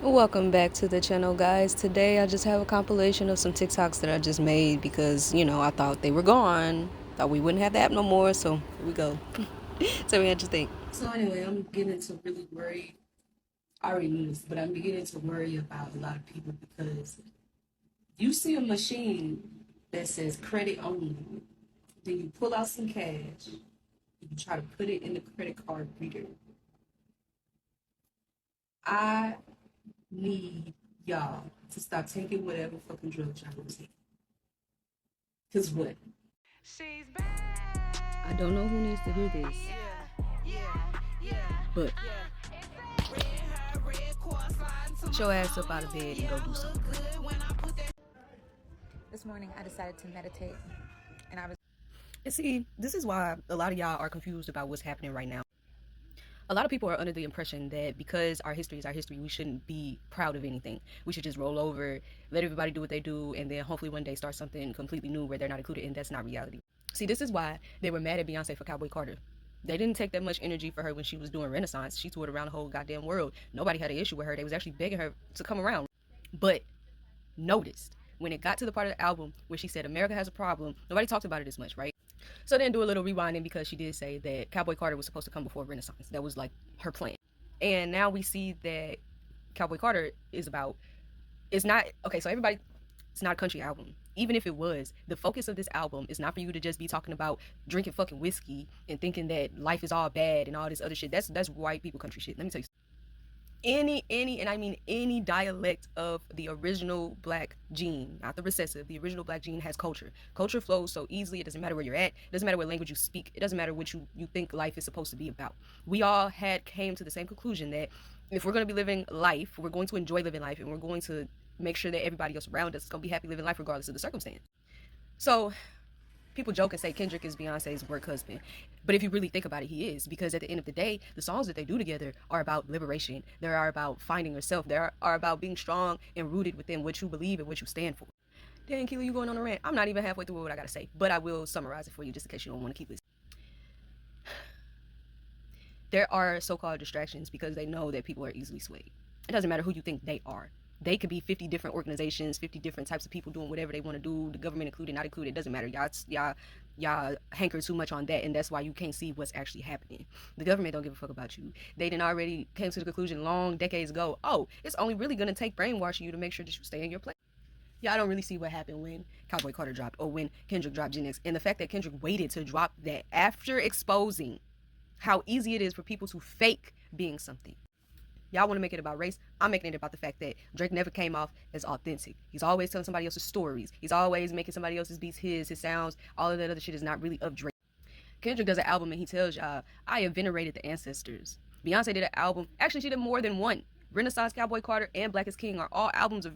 Welcome back to the channel, guys. Today I just have a compilation of some TikToks that I just made because, I thought they were gone. Thought we wouldn't have the app no more, so here we go. Tell me what you think. So anyway, I'm beginning to really worry. I already knew this, but I'm beginning to worry about a lot of people because you see a machine that says credit only, then you pull out some cash, you try to put it in the credit card reader. I need y'all to stop taking whatever fucking drugs y'all want to take. Cause what? I don't know who needs to hear this, but get your ass up out of bed and go do something. This morning I decided to meditate, and And see, this is why a lot of y'all are confused about what's happening right now. A lot of people are under the impression that because our history is our history, we shouldn't be proud of anything. We should just roll over, let everybody do what they do, and then hopefully one day start something completely new where they're not included, and that's not reality. See, this is why they were mad at Beyonce for Cowboy Carter. They didn't take that much energy for her when she was doing Renaissance. She toured around the whole goddamn world. Nobody had an issue with her. They was actually begging her to come around. But noticed when it got to the part of the album where she said America has a problem, nobody talked about it as much, right? So then do a little rewinding because she did say that Cowboy Carter was supposed to come before Renaissance. That was like her plan. And now we see that Cowboy Carter is about, it's not, okay, so everybody, it's not a country album. Even if it was, the focus of this album is not for you to just be talking about drinking fucking whiskey and thinking that life is all bad and all this other shit. That's white people country shit. Let me tell you. Any, and I mean any dialect of the original black gene, not the recessive, the original black gene has culture. Culture flows so easily. It doesn't matter where you're at. It doesn't matter what language you speak. It doesn't matter what you think life is supposed to be about. We all came to the same conclusion that if we're going to be living life, we're going to enjoy living life, and we're going to make sure that everybody else around us is going to be happy living life regardless of the circumstance. So people joke and say Kendrick is Beyonce's work husband. But if you really think about it, he is. Because at the end of the day, the songs that they do together are about liberation. They are about finding yourself. They are about being strong and rooted within what you believe and what you stand for. Dang, Keely, you going on a rant. I'm not even halfway through what I got to say. But I will summarize it for you just in case you don't want to keep listening. There are so-called distractions because they know that people are easily swayed. It doesn't matter who you think they are. They could be 50 different organizations, 50 different types of people doing whatever they want to do, the government included, not included, it doesn't matter. Y'all hanker too much on that, and that's why you can't see what's actually happening. The government don't give a fuck about you. They didn't already came to the conclusion long decades ago, oh, it's only really going to take brainwashing you to make sure that you stay in your place. Yeah, I don't really see what happened when Cowboy Carter dropped or when Kendrick dropped Gen X. And the fact that Kendrick waited to drop that after exposing how easy it is for people to fake being something. Y'all want to make it about race. I'm making it about the fact that Drake never came off as authentic. He's always telling somebody else's stories. He's always making somebody else's beats his sounds. All of that other shit is not really of Drake. Kendrick does an album and he tells y'all, I have venerated the ancestors. Beyonce did an album. Actually, she did more than one. Renaissance, Cowboy Carter, and Black is King are all albums of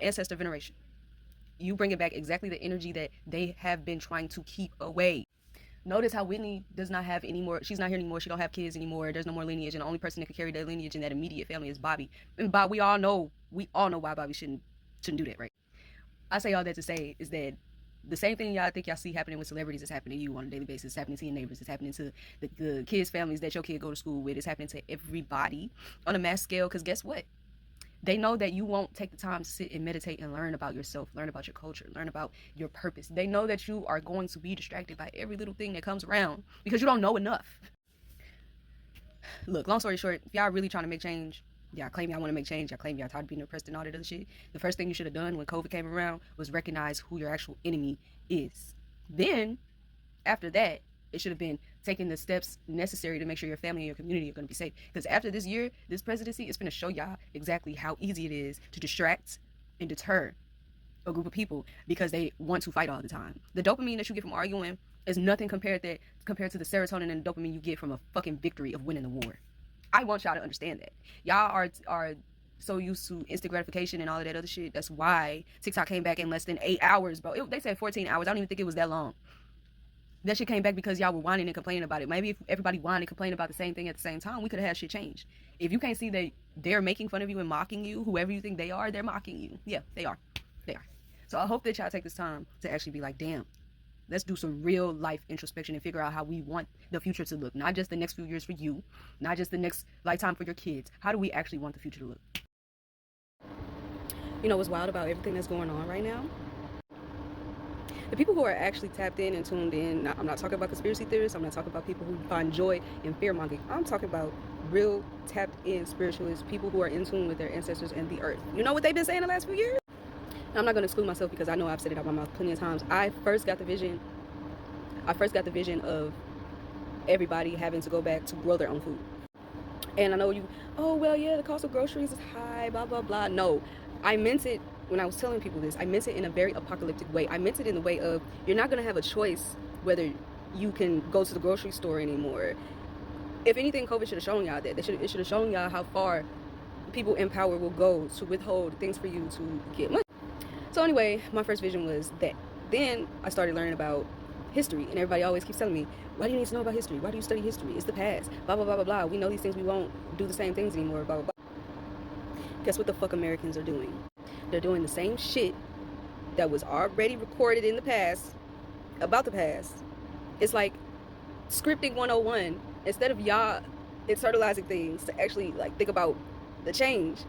ancestor veneration. You bring it back exactly the energy that they have been trying to keep away. Notice how Whitney does not have any more. She's not here anymore. She don't have kids anymore. There's no more lineage, and the only person that can carry that lineage in that immediate family is Bobby. And we all know why Bobby shouldn't do that, right? I say all that to say is that the same thing y'all think y'all see happening with celebrities is happening to you on a daily basis. It's happening to your neighbors. It's happening to the kids' families that your kid go to school with. It's happening to everybody on a mass scale. Because guess what? They know that you won't take the time to sit and meditate and learn about yourself, learn about your culture, learn about your purpose. They know that you are going to be distracted by every little thing that comes around because you don't know enough. Look, long story short, if y'all really trying to make change, y'all claim y'all want to make change, y'all claim y'all tired of being oppressed and all that other shit, the first thing you should have done when COVID came around was recognize who your actual enemy is. Then, after that, it should have been taking the steps necessary to make sure your family and your community are going to be safe. Because after this year, this presidency is going to show y'all exactly how easy it is to distract and deter a group of people because they want to fight all the time. The dopamine that you get from arguing is nothing compared to the serotonin and dopamine you get from a fucking victory of winning the war. I want y'all to understand that. Y'all are so used to instant gratification and all of that other shit. That's why TikTok came back in less than 8 hours, bro. They said 14 hours. I don't even think it was that long. That shit came back because y'all were whining and complaining about it. Maybe if everybody whined and complained about the same thing at the same time, we could have had shit changed. If you can't see that they're making fun of you and mocking you, whoever you think they are, they're mocking you. Yeah, they are. They are. So I hope that y'all take this time to actually be like, damn, let's do some real life introspection and figure out how we want the future to look. Not just the next few years for you, not just the next lifetime for your kids. How do we actually want the future to look? You know what's wild about everything that's going on right now? The people who are actually tapped in and tuned in, I'm not talking about conspiracy theorists, I'm not talking about people who find joy in fear mongering. I'm talking about real tapped in spiritualists, people who are in tune with their ancestors and the earth. You know what they've been saying the last few years? And I'm not going to exclude myself because I know I've said it out my mouth plenty of times. I first got the vision of everybody having to go back to grow their own food. And I know you, oh, well, yeah, the cost of groceries is high, blah, blah, blah. No, I meant it when I was telling people this. I meant it in a very apocalyptic way. I meant it in the way of you're not going to have a choice whether you can go to the grocery store anymore. If anything, COVID should have shown y'all that. It should have shown y'all how far people in power will go to withhold things for you to get money. So anyway, my first vision was that. Then I started learning about history, and everybody always keeps telling me, why do you need to know about history? Why do you study history? It's the past, blah, blah, blah, blah, blah. We know these things, we won't do the same things anymore, blah, blah, blah. Guess what the fuck Americans are doing? They're doing the same shit that was already recorded in the past about the past. It's like scripting 101. Instead of y'all internalizing things to actually like think about the change,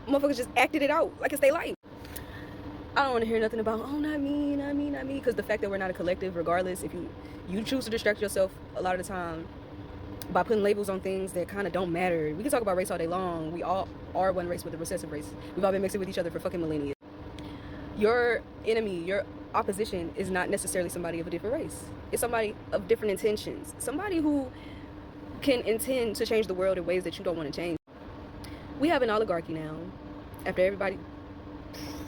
motherfuckers just acted it out like it's their life. I don't want to hear nothing about, oh, not me, because the fact that we're not a collective, regardless, if you choose to distract yourself a lot of the time by putting labels on things that kind of don't matter. We can talk about race all day long. We all are one race with a recessive race. We've all been mixing with each other for fucking millennia. Your enemy, your opposition is not necessarily somebody of a different race. It's somebody of different intentions. Somebody who can intend to change the world in ways that you don't want to change. We have an oligarchy now. After everybody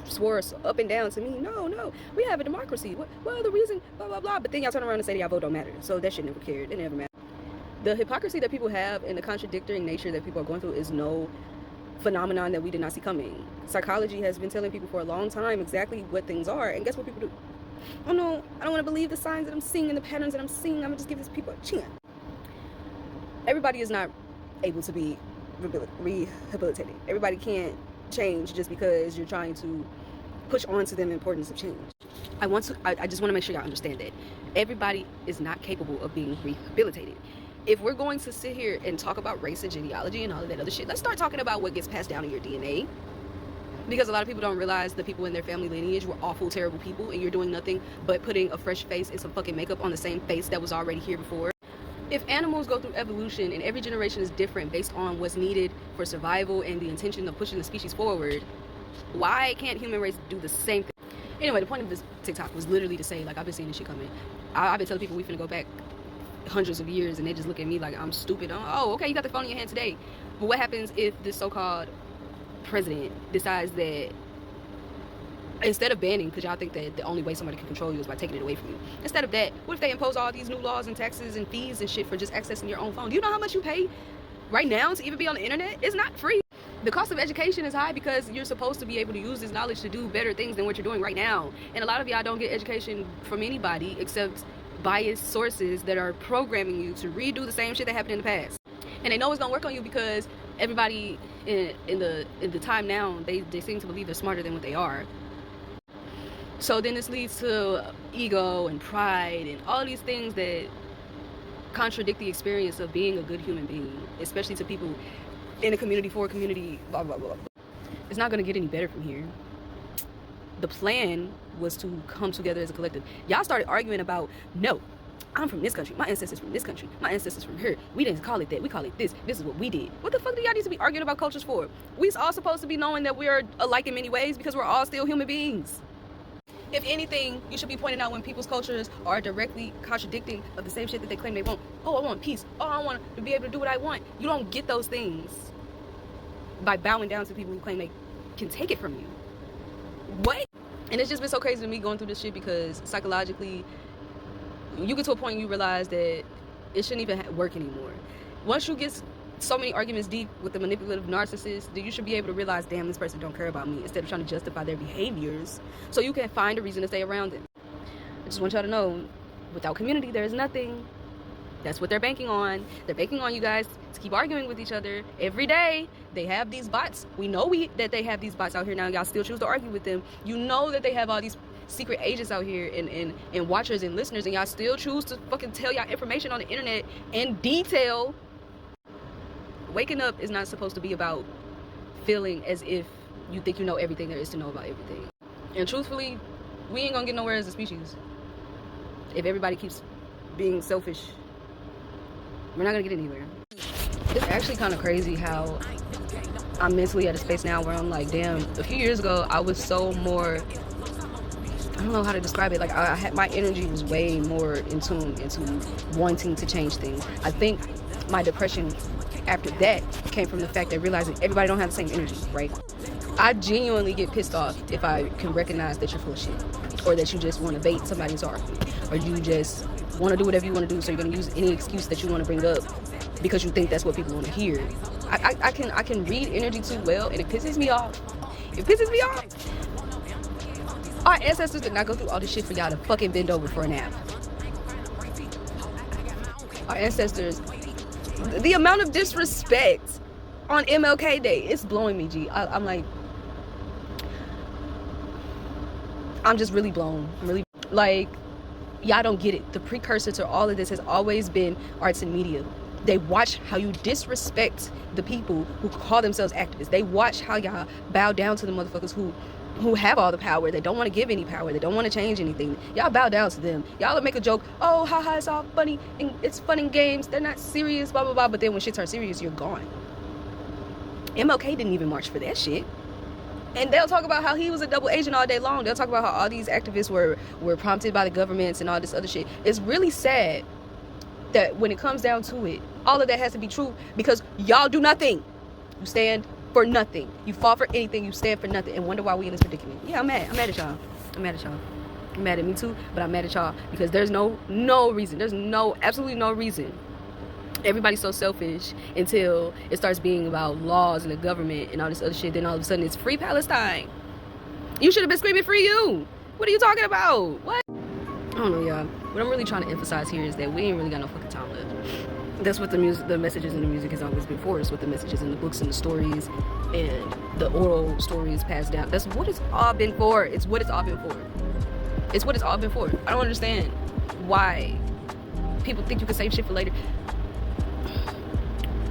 swore up and down to me, no, we have a democracy. Well, the reason, blah, blah, blah. But then y'all turn around and say y'all vote don't matter. So that shit never cared. It never mattered. The hypocrisy that people have and the contradictory nature that people are going through is no phenomenon that we did not see coming. Psychology has been telling people for a long time exactly what things are, and guess what people do? Oh no, I don't want to believe the signs that I'm seeing and the patterns that I'm seeing. I'm gonna just give these people a chance. Everybody is not able to be rehabilitated. Everybody can't change just because you're trying to push on to them the importance of change. I just want to make sure y'all understand that everybody is not capable of being rehabilitated. If we're going to sit here and talk about race and genealogy and all of that other shit, let's start talking about what gets passed down in your DNA. Because a lot of people don't realize the people in their family lineage were awful, terrible people, and you're doing nothing but putting a fresh face and some fucking makeup on the same face that was already here before. If animals go through evolution and every generation is different based on what's needed for survival and the intention of pushing the species forward, why can't human race do the same thing? Anyway, the point of this TikTok was literally to say, like, I've been seeing this shit coming. I've been telling people we finna go back hundreds of years, and they just look at me like I'm stupid. Oh, okay, you got the phone in your hand today. But what happens if this so-called president decides that instead of banning, because y'all think that the only way somebody can control you is by taking it away from you, instead of that, what if they impose all these new laws and taxes and fees and shit for just accessing your own phone? Do you know how much you pay right now to even be on the internet? It's not free. The cost of education is high because you're supposed to be able to use this knowledge to do better things than what you're doing right now. And a lot of y'all don't get education from anybody except biased sources that are programming you to redo the same shit that happened in the past. And they know it's gonna work on you because everybody in the time now, they seem to believe they're smarter than what they are. So then this leads to ego and pride and all these things that contradict the experience of being a good human being, especially to people in a community, for a community, blah, blah, blah. It's not gonna get any better from here. The plan was to come together as a collective. Y'all started arguing about, no, I'm from this country, my ancestors from this country, my ancestors from here. We didn't call it that, we call it this is what we did. What the fuck do y'all need to be arguing about cultures for? We all supposed to be knowing that we're alike in many ways because we're all still human beings. If anything, you should be pointing out when people's cultures are directly contradicting of the same shit that they claim they want. Oh, I want peace. Oh, I want to be able to do what I want. You don't get those things by bowing down to people who claim they can take it from you. What? And it's just been so crazy to me going through this shit because psychologically, you get to a point and you realize that it shouldn't even work anymore. Once you get so many arguments deep with the manipulative narcissist, then you should be able to realize, damn, this person don't care about me, instead of trying to justify their behaviors so you can find a reason to stay around them. I just want y'all to know, without community, there is nothing. That's what they're banking on. They're banking on you guys to keep arguing with each other every day. They have these bots. We know that they have these bots out here now. Y'all still choose to argue with them. You know that they have all these secret agents out here and watchers and listeners, and y'all still choose to fucking tell y'all information on the internet in detail. Waking up is not supposed to be about feeling as if you think you know everything there is to know about everything. And truthfully, we ain't gonna get nowhere as a species if everybody keeps being selfish. We're not gonna get anywhere. It's actually kind of crazy how I'm mentally at a space now where I'm like, damn, a few years ago I was so more, I don't know how to describe it, like I had, my energy was way more in tune into wanting to change things. I think my depression after that came from the fact that realizing everybody don't have the same energy, right? I genuinely get pissed off if I can recognize that you're full of shit, or that you just want to bait somebody's heart, or you just want to do whatever you want to do, so you're going to use any excuse that you want to bring up because you think that's what people want to hear. I can read energy too well, and it pisses me off. It pisses me off. Our ancestors did not go through all this shit for y'all to fucking bend over for a nap. Our ancestors, the amount of disrespect on MLK Day, it's blowing me, G. I'm like, I'm just really blown. Really, like, y'all don't get it. The precursor to all of this has always been arts and media. They watch how you disrespect the people who call themselves activists. They watch how y'all bow down to the motherfuckers who have all the power. They don't want to give any power. They don't want to change anything. Y'all bow down to them. Y'all will make a joke, oh, haha, it's all funny, and it's fun and games. They're not serious, blah, blah, blah. But then when shit turns serious, you're gone. MLK didn't even march for that shit. And they'll talk about how he was a double agent all day long. They'll talk about how all these activists were prompted by the governments and all this other shit. It's really sad that when it comes down to it, all of that has to be true because y'all do nothing. You stand for nothing. You fall for anything. You stand for nothing and wonder why we in this predicament. Yeah, I'm mad. I'm mad at y'all. I'm mad at y'all. I'm mad at me too, but I'm mad at y'all because there's no reason. There's absolutely no reason. Everybody's so selfish until it starts being about laws and the government and all this other shit. Then all of a sudden it's free Palestine. You should have been screaming free you. What are you talking about? What? I don't know, y'all. What I'm really trying to emphasize here is that we ain't really got no fucking time left. That's what the messages in the music has always been for us. What the messages in the books and the stories and the oral stories passed down. That's what it's all been for. It's what it's all been for. It's what it's all been for. I don't understand why people think you can save shit for later.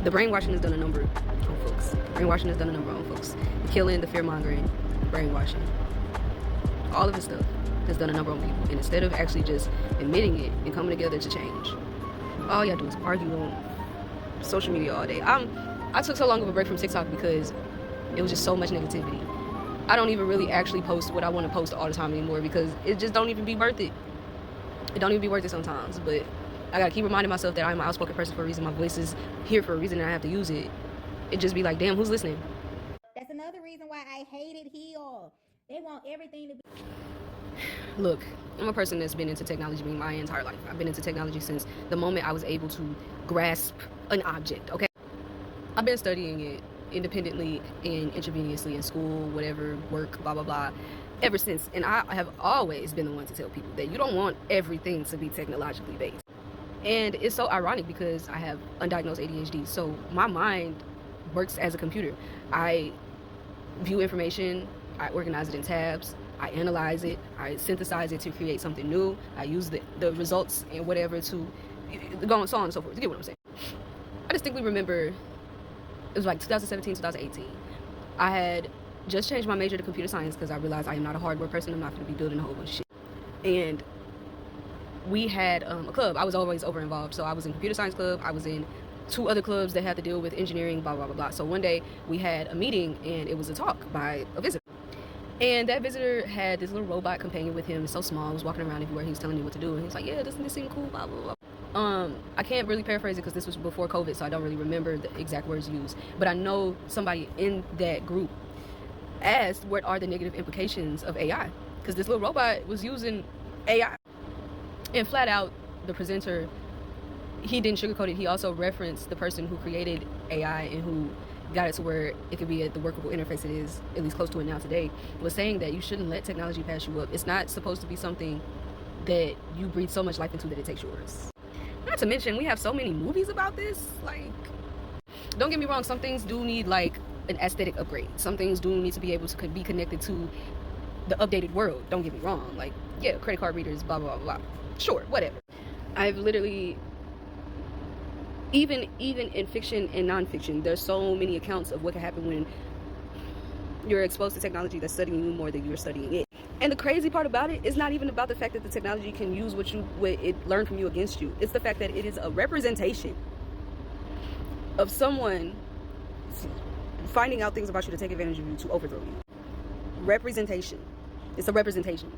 The brainwashing has done a number on folks. Brainwashing has done a number on folks. The killing, the fear-mongering, brainwashing. All of this stuff has done a number on people. And instead of actually just admitting it and coming together to change, all y'all do is argue on social media all day. I took so long of a break from TikTok because it was just so much negativity. I don't even really actually post what I want to post all the time anymore because it just don't even be worth it. It don't even be worth it sometimes, but I gotta keep reminding myself that I'm an outspoken person for a reason. My voice is here for a reason and I have to use it. It just be like, damn, who's listening? That's another reason why I hated Hill. They want everything to be... Look, I'm a person that's been into technology my entire life. I've been into technology since the moment I was able to grasp an object, okay? I've been studying it independently and intravenously in school, whatever, work, blah, blah, blah, ever since. And I have always been the one to tell people that you don't want everything to be technologically based. And it's so ironic because I have undiagnosed ADHD. So my mind works as a computer. I view information, I organize it in tabs, I analyze it, I synthesize it to create something new. I use the results and whatever to go on, so on and so forth. You get what I'm saying? I distinctly remember, it was like 2017, 2018. I had just changed my major to computer science because I realized I am not a hardware person. I'm not going to be building a whole bunch of shit. And we had a club. I was always over involved. So I was in computer science club. I was in 2 other clubs that had to deal with engineering, blah, blah, blah, blah. So one day we had a meeting and it was a talk by a visitor. And that visitor had this little robot companion with him. It's so small. He was walking around everywhere. He was telling me what to do. And he was like, yeah, doesn't this seem cool? Blah, blah, blah. I can't really paraphrase it because this was before COVID, so I don't really remember the exact words used. But I know somebody in that group asked what are the negative implications of AI? Because this little robot was using AI. And flat out, the presenter, he didn't sugarcoat it. He also referenced the person who created AI and who got it to where it could be at the workable interface it is, at least close to it now today, was saying that you shouldn't let technology pass you up. It's not supposed to be something that you breathe so much life into that it takes yours. Not to mention, we have so many movies about this. Like, don't get me wrong, some things do need like an aesthetic upgrade. Some things do need to be able to be connected to the updated world. Don't get me wrong. Like, yeah, credit card readers, blah, blah, blah, blah. Sure, whatever. I've literally, even in fiction and nonfiction, there's so many accounts of what can happen when You're exposed to technology that's studying you more than you're studying it. And the crazy part about it is not even about the fact that the technology can use what it learned from you against you. It's the fact that it is a representation of someone finding out things about you to take advantage of you, to overthrow you. Representation. It's a representation.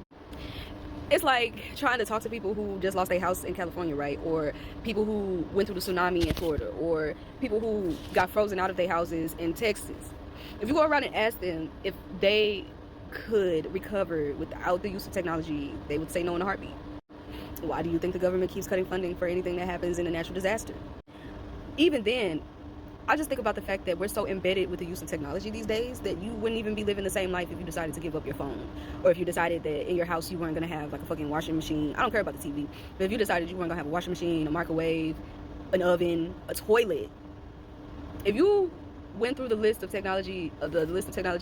It's like trying to talk to people who just lost their house in California, right? Or people who went through the tsunami in Florida, or people who got frozen out of their houses in Texas. If you go around and ask them if they could recover without the use of technology, they would say no in a heartbeat. Why do you think the government keeps cutting funding for anything that happens in a natural disaster? Even then, I just think about the fact that we're so embedded with the use of technology these days that you wouldn't even be living the same life if you decided to give up your phone, or if you decided that in your house you weren't going to have like a fucking washing machine. I don't care about the TV, but if you decided you weren't going to have a washing machine, a microwave, an oven, a toilet, if you went through the list of technology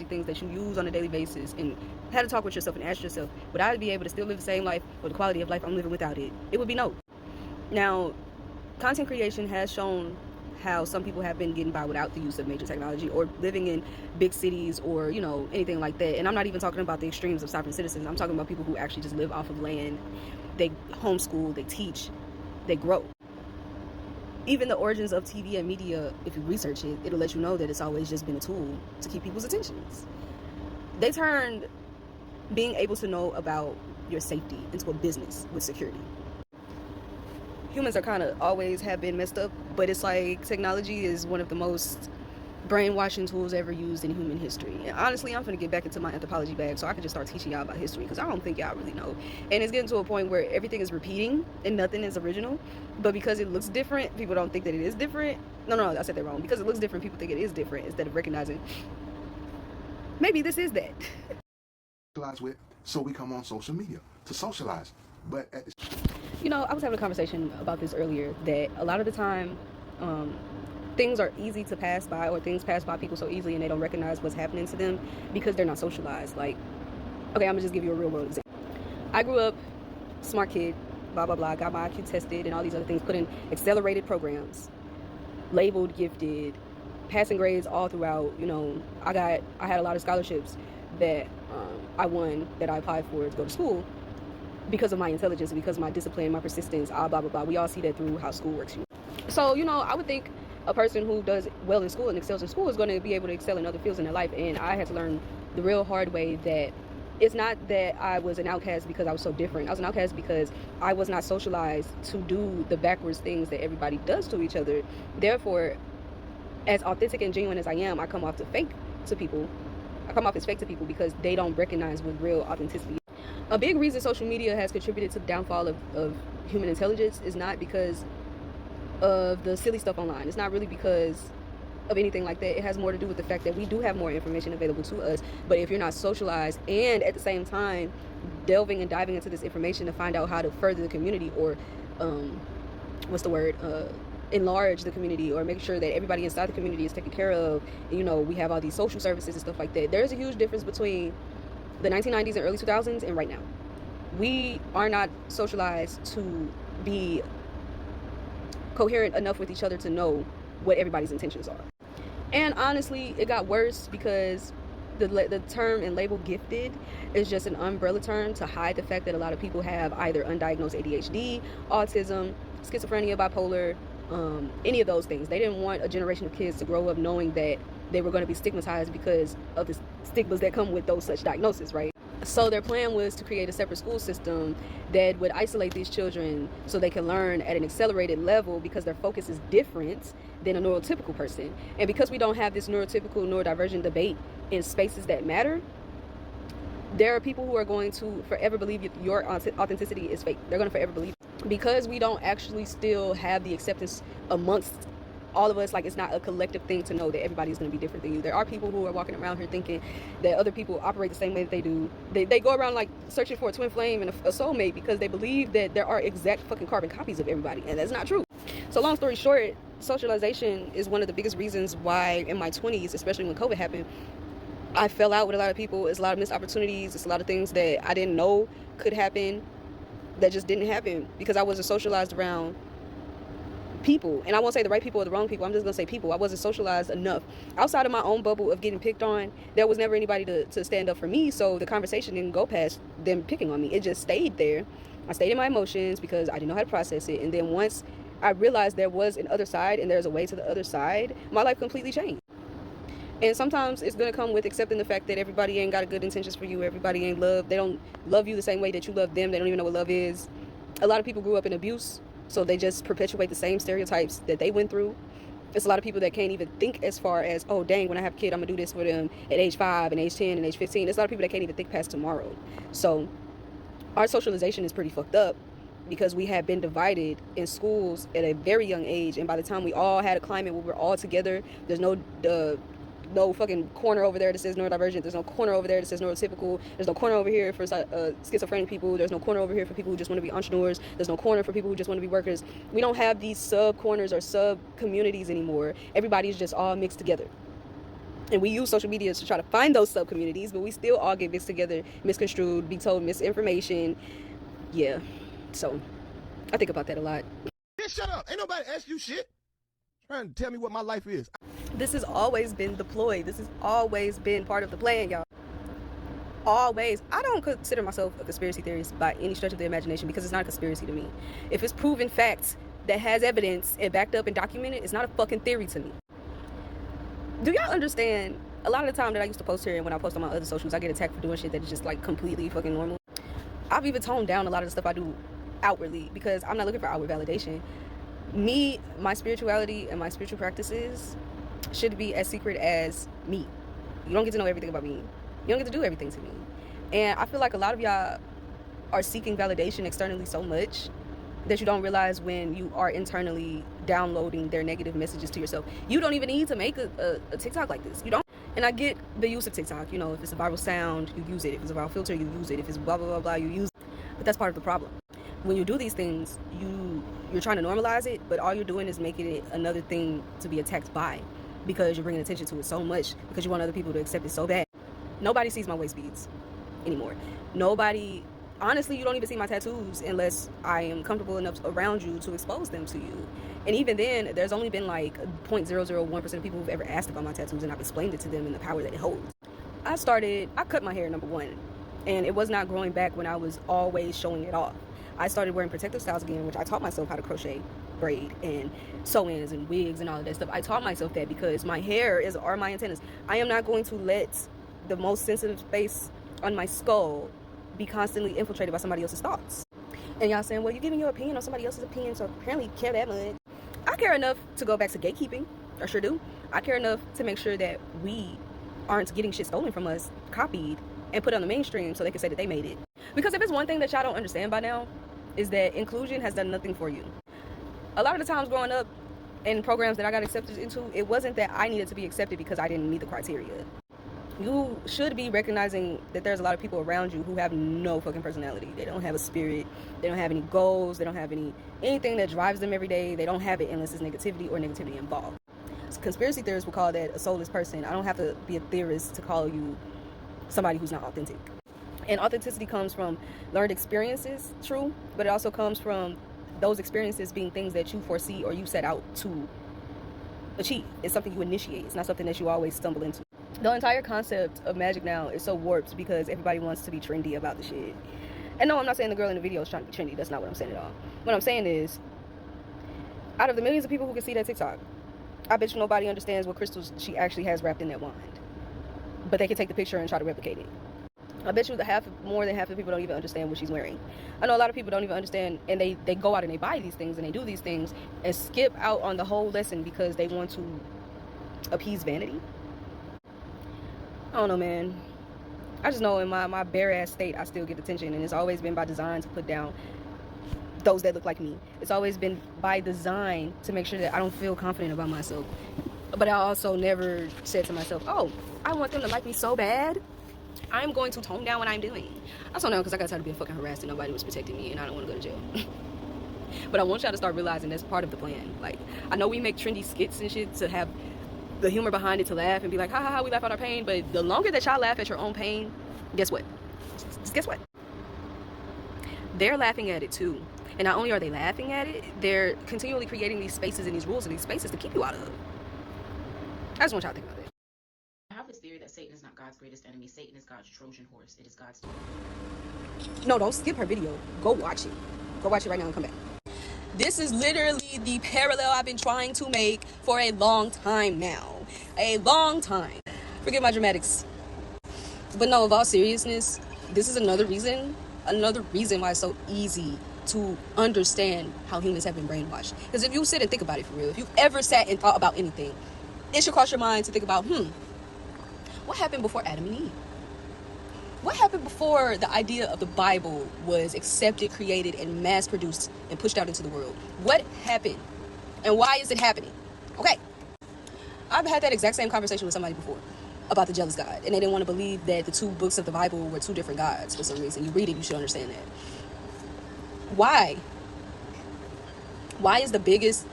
things that you use on a daily basis and had to talk with yourself and ask yourself, would I be able to still live the same life or the quality of life I'm living without it? It would be no. Now, content creation has shown how some people have been getting by without the use of major technology, or living in big cities, or anything like that. And I'm not even talking about the extremes of sovereign citizens. I'm talking about people who actually just live off of land. They homeschool, they teach, they grow. Even the origins of TV and media, if you research it, it'll let you know that it's always just been a tool to keep people's attentions. They turned being able to know about your safety into a business with security. Humans are kind of always have been messed up, but it's like technology is one of the most brainwashing tools ever used in human history. And honestly, I'm gonna get back into my anthropology bag so I can just start teaching y'all about history, because I don't think y'all really know. And it's getting to a point where everything is repeating and nothing is original, but because it looks different, people don't think that it is different. No, I said that wrong. Because it looks different, people think it is different, instead of recognizing maybe this is that. With, so we come on social media to socialize, but at the I was having a conversation about this earlier, that a lot of the time things are easy to pass by, or things pass by people so easily and they don't recognize what's happening to them because they're not socialized. Like, okay, I'm gonna just give you a real world example. I grew up smart kid, blah blah blah, got my IQ tested and all these other things, put in accelerated programs, labeled gifted, passing grades all throughout. I had a lot of scholarships that I won, that I applied for to go to school, because of my intelligence, because of my discipline, my persistence, blah blah blah. We all see that through how school works. So I would think a person who does well in school and excels in school is going to be able to excel in other fields in their life. And I had to learn the real hard way that it's not that I was an outcast because I was so different. I was an outcast because I was not socialized to do the backwards things that everybody does to each other. Therefore, as authentic and genuine as I am, I come off as fake to people because they don't recognize what real authenticity is. A big reason social media has contributed to the downfall of human intelligence is not because of the silly stuff online. It's not really because of anything like that. It has more to do with the fact that we do have more information available to us, but if you're not socialized and at the same time delving and diving into this information to find out how to further the community, or enlarge the community, or make sure that everybody inside the community is taken care of, we have all these social services and stuff like that. There's a huge difference between the 1990s and early 2000s and right now. We are not socialized to be coherent enough with each other to know what everybody's intentions are. And honestly, it got worse because the term and label gifted is just an umbrella term to hide the fact that a lot of people have either undiagnosed ADHD, autism, schizophrenia, bipolar, any of those things. They didn't want a generation of kids to grow up knowing that they were going to be stigmatized because of the stigmas that come with those such diagnoses, right? So their plan was to create a separate school system that would isolate these children so they can learn at an accelerated level, because their focus is different than a neurotypical person. And because we don't have this neurotypical, neurodivergent debate in spaces that matter, there are people who are going to forever believe your authenticity is fake. They're going to forever believe it. Because we don't actually still have the acceptance amongst all of us. Like, it's not a collective thing to know that everybody's going to be different than you. There are people who are walking around here thinking that other people operate the same way that they do. They go around like searching for a twin flame and a soulmate because they believe that there are exact fucking carbon copies of everybody, and that's not true. So long story short, socialization is one of the biggest reasons why in my 20s, especially when COVID happened, I fell out with a lot of people. It's a lot of missed opportunities. It's a lot of things that I didn't know could happen that just didn't happen because I wasn't socialized around people, and I won't say the right people or the wrong people, I'm just gonna say people. I wasn't socialized enough. Outside of my own bubble of getting picked on, there was never anybody to stand up for me, so the conversation didn't go past them picking on me. It just stayed there. I stayed in my emotions because I didn't know how to process it, and then once I realized there was an other side and there's a way to the other side, my life completely changed. And sometimes it's gonna come with accepting the fact that everybody ain't got good intentions for you. Everybody ain't love. They don't love you the same way that you love them. They don't even know what love is. A lot of people grew up in abuse, so they just perpetuate the same stereotypes that they went through. It's a lot of people that can't even think as far as, oh dang, when I have a kid, I'm gonna do this for them at age 5 and age 10 and age 15. There's a lot of people that can't even think past tomorrow. So our socialization is pretty fucked up because we have been divided in schools at a very young age, and by the time we all had a climate where we're all together, there's no fucking corner over there that says neurodivergent. There's no corner over there that says neurotypical. There's no corner over here for schizophrenic people. There's no corner over here for people who just want to be entrepreneurs. There's no corner for people who just want to be workers. We don't have these sub corners or sub communities anymore. Everybody's just all mixed together. And we use social media to try to find those sub communities, but we still all get mixed together, misconstrued, be told misinformation. Yeah. So I think about that a lot. Man, shut up. Ain't nobody asked you shit. Trying to tell me what my life is. This has always been the ploy. This has always been part of the plan, y'all. Always. I don't consider myself a conspiracy theorist by any stretch of the imagination because it's not a conspiracy to me. If it's proven facts that has evidence and backed up and documented, it's not a fucking theory to me. Do y'all understand? A lot of the time that I used to post here and when I post on my other socials, I get attacked for doing shit that is just like completely fucking normal. I've even toned down a lot of the stuff I do outwardly because I'm not looking for outward validation. Me, my spirituality and my spiritual practices should be as secret as me. You don't get to know everything about me. You don't get to do everything to me. And I feel like a lot of y'all are seeking validation externally so much that you don't realize when you are internally downloading their negative messages to yourself. You don't even need to make a TikTok like this. You don't. And I get the use of TikTok. You know, if it's a viral sound, you use it. If it's a viral filter, you use it. If it's blah, blah, blah, blah, you use it. But that's part of the problem. When you do these things, you're trying to normalize it, but all you're doing is making it another thing to be attacked by because you're bringing attention to it so much because you want other people to accept it so bad. Nobody sees my waist beads anymore. Nobody, honestly, you don't even see my tattoos unless I am comfortable enough around you to expose them to you. And even then, there's only been like 0.001% of people who've ever asked about my tattoos, and I've explained it to them and the power that it holds. I cut my hair, number one, and it was not growing back when I was always showing it off. I started wearing protective styles again, which I taught myself how to crochet, braid, and sew-ins and wigs and all of that stuff. I taught myself that because my hair are my antennas. I am not going to let the most sensitive space on my skull be constantly infiltrated by somebody else's thoughts. And y'all saying, well, you're giving your opinion on somebody else's opinion, so apparently you care that much. I care enough to go back to gatekeeping. I sure do. I care enough to make sure that we aren't getting shit stolen from us, copied, and put on the mainstream so they can say that they made it. Because if it's one thing that y'all don't understand by now, is that inclusion has done nothing for you. A lot of the times growing up in programs that I got accepted into, it wasn't that I needed to be accepted because I didn't meet the criteria. You should be recognizing that there's a lot of people around you who have no fucking personality. They don't have a spirit. They don't have any goals. They don't have anything that drives them every day. They don't have it unless there's negativity or negativity involved. So conspiracy theorists will call that a soulless person. I don't have to be a theorist to call you somebody who's not authentic. And authenticity comes from learned experiences, true, but it also comes from those experiences being things that you foresee or you set out to achieve. It's something you initiate. It's not something that you always stumble into. The entire concept of magic now is so warped because everybody wants to be trendy about the shit. And no, I'm not saying the girl in the video is trying to be trendy. That's not what I'm saying at all. What I'm saying is, out of the millions of people who can see that TikTok, I bet you nobody understands what crystals she actually has wrapped in that wand. But they can take the picture and try to replicate it. I bet you more than half of the people don't even understand what she's wearing. I know a lot of people don't even understand, and they go out and they buy these things and they do these things and skip out on the whole lesson because they want to appease vanity. I don't know, man. I just know in my bare ass state I still get attention, and it's always been by design to put down those that look like me. It's always been by design to make sure that I don't feel confident about myself. But I also never said to myself, oh, I want them to like me so bad, I'm going to tone down what I'm doing. I don't know, because I got tired of being fucking harassed and nobody was protecting me, and I don't want to go to jail. But I want y'all to start realizing that's part of the plan. Like, I know we make trendy skits and shit to have the humor behind it, to laugh and be like, ha ha ha, we laugh at our pain. But the longer that y'all laugh at your own pain, guess what? Just guess what? They're laughing at it too. And not only are they laughing at it, they're continually creating these spaces and these rules and these spaces to keep you out of. I just want y'all to think about it. I have this theory that Satan is not God's greatest enemy. Satan is God's Trojan horse. It is God's. No, don't skip her video. Go watch it. Go watch it right now and come back. This is literally the parallel I've been trying to make for a long time now. A long time. Forget my dramatics. But no, of all seriousness, this is another reason why it's so easy to understand how humans have been brainwashed. Because if you sit and think about it for real, if you've ever sat and thought about anything, it should cross your mind to think about, what happened before Adam and Eve? What happened before the idea of the Bible was accepted, created, and mass-produced and pushed out into the world? What happened? And why is it happening? Okay. I've had that exact same conversation with somebody before about the jealous God. And they didn't want to believe that the two books of the Bible were two different gods for some reason. You read it, you should understand that. Why? Why is the biggest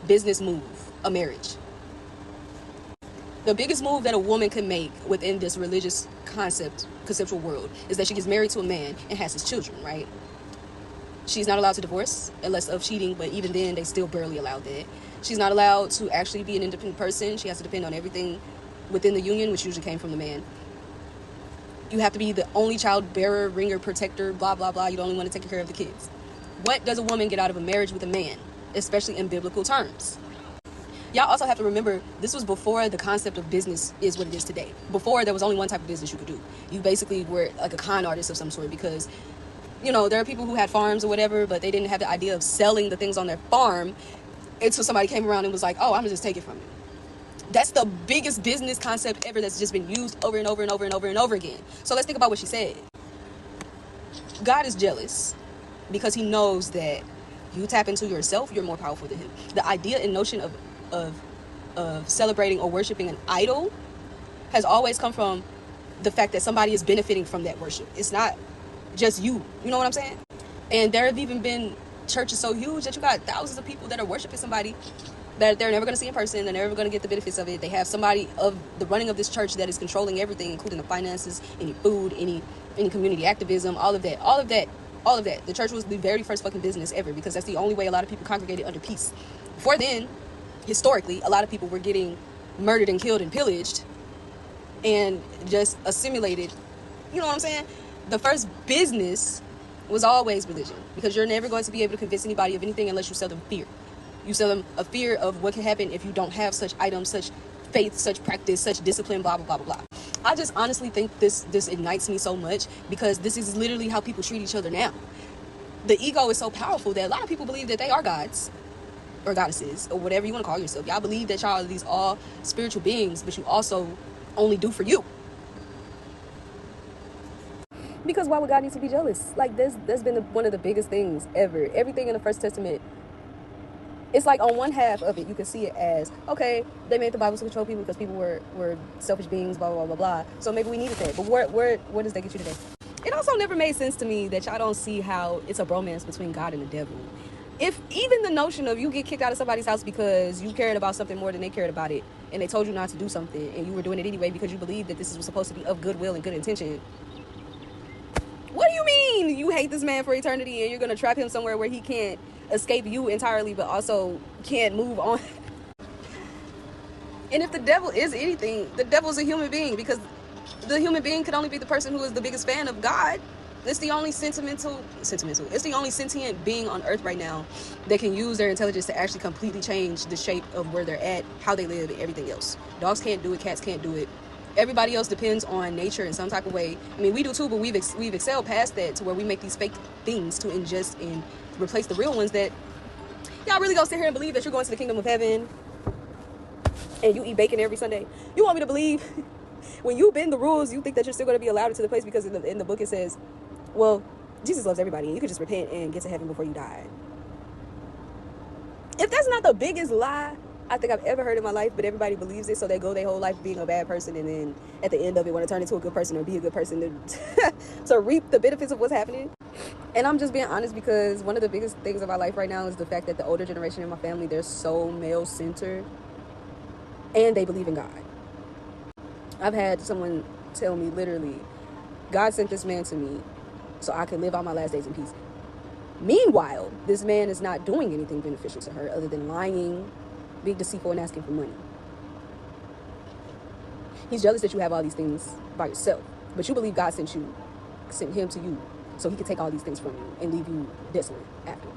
business move a marriage? The biggest move that a woman can make within this religious conceptual world is that she gets married to a man and has his children, right? She's not allowed to divorce unless of cheating, but even then they still barely allow that. She's not allowed to actually be an independent person. She has to depend on everything within the union, which usually came from the man. You have to be the only child bearer, ringer, protector, blah, blah, blah. You don't only want to take care of the kids. What does a woman get out of a marriage with a man, especially in biblical terms? Y'all also have to remember, this was before the concept of business is what it is today. Before, there was only one type of business you could do. You basically were like a con artist of some sort because, there are people who had farms or whatever, but they didn't have the idea of selling the things on their farm until somebody came around and was like, oh, I'm going to just take it from you. That's the biggest business concept ever that's just been used over and over and over and over and over again. So let's think about what she said. God is jealous because he knows that you tap into yourself, you're more powerful than him. The idea and notion of celebrating or worshiping an idol has always come from the fact that somebody is benefiting from that worship. It's not just you. You know what I'm saying? And there have even been churches so huge that you got thousands of people that are worshiping somebody that they're never going to see in person. They're never going to get the benefits of it. They have somebody of the running of this church that is controlling everything, including the finances, any food, any community activism, all of that. The church was the very first fucking business ever because that's the only way a lot of people congregated under peace. Before then, historically, a lot of people were getting murdered and killed and pillaged and just assimilated. You know what I'm saying? The first business was always religion because you're never going to be able to convince anybody of anything unless you sell them fear. You sell them a fear of what can happen if you don't have such items, such faith, such practice, such discipline, blah, blah, blah, blah, blah. I just honestly think this ignites me so much because this is literally how people treat each other now. The ego is so powerful that a lot of people believe that they are gods or goddesses or whatever you want to call yourself. Y'all believe that y'all are these all spiritual beings, but you also only do for you. Because why would God need to be jealous? Like, that's been one of the biggest things ever. Everything in the First Testament, it's like on one half of it, you can see it as, okay, they made the Bible to control people because people were selfish beings, blah, blah, blah, blah. So maybe we needed that. But where does that get you today? It also never made sense to me that y'all don't see how it's a bromance between God and the devil. If even the notion of you get kicked out of somebody's house because you cared about something more than they cared about it, and they told you not to do something, and you were doing it anyway because you believed that this was supposed to be of goodwill and good intention. What do you mean you hate this man for eternity and you're going to trap him somewhere where he can't escape you entirely but also can't move on? And if the devil is anything, the devil's a human being because the human being could only be the person who is the biggest fan of God. It's the only it's the only sentient being on earth right now that can use their intelligence to actually completely change the shape of where they're at, how they live, and everything else. Dogs can't do it, cats can't do it. Everybody else depends on nature in some type of way. I mean, we do too, but we've excelled past that to where we make these fake things to ingest and replace the real ones that y'all really gonna sit here and believe that you're going to the kingdom of heaven and you eat bacon every Sunday. You want me to believe when you bend the rules, you think that you're still going to be allowed into the place because in the book it says, well, Jesus loves everybody and you can just repent and get to heaven before you die. If that's not the biggest lie I think I've ever heard in my life, but everybody believes it, so they go their whole life being a bad person and then at the end of it want to turn into a good person or be a good person to reap the benefits of what's happening. And I'm just being honest because one of the biggest things of my life right now is the fact that the older generation in my family, they're so male-centered and they believe in God. I've had someone tell me literally, God sent this man to me so I could live out my last days in peace. Meanwhile, this man is not doing anything beneficial to her other than lying, being deceitful, and asking for money. He's jealous that you have all these things by yourself, but you believe God sent him to you so he could take all these things from you and leave you desolate after.